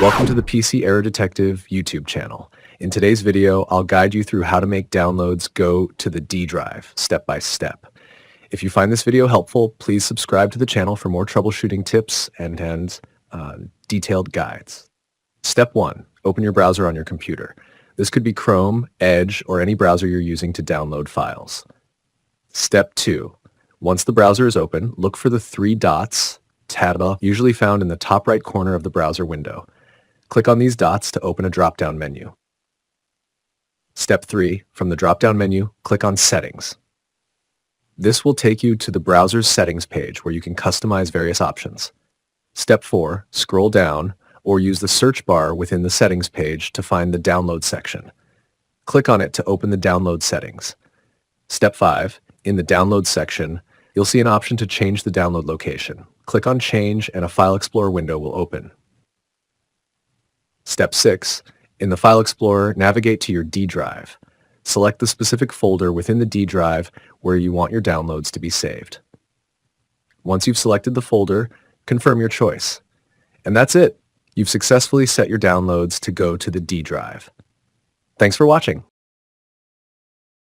Welcome to the PC Error Detective YouTube channel. In today's video, I'll guide you through how to make downloads go to the D drive, step by step. If you find this video helpful, please subscribe to the channel for more troubleshooting tips and detailed guides. Step 1. Open your browser on your computer. This could be Chrome, Edge, or any browser you're using to download files. Step 2. Once the browser is open, look for the three dots, tab, usually found in the top right corner of the browser window. Click on these dots to open a drop-down menu. Step 3. From the drop-down menu, click on Settings. This will take you to the browser's settings page where you can customize various options. Step 4. Scroll down or use the search bar within the settings page to find the download section. Click on it to open the download settings. Step 5. In the download section, you'll see an option to change the download location. Click on Change and a File Explorer window will open. Step 6. In the File Explorer, navigate to your D drive. Select the specific folder within the D drive where you want your downloads to be saved. Once you've selected the folder, confirm your choice. And that's it. You've successfully set your downloads to go to the D drive. Thanks for watching.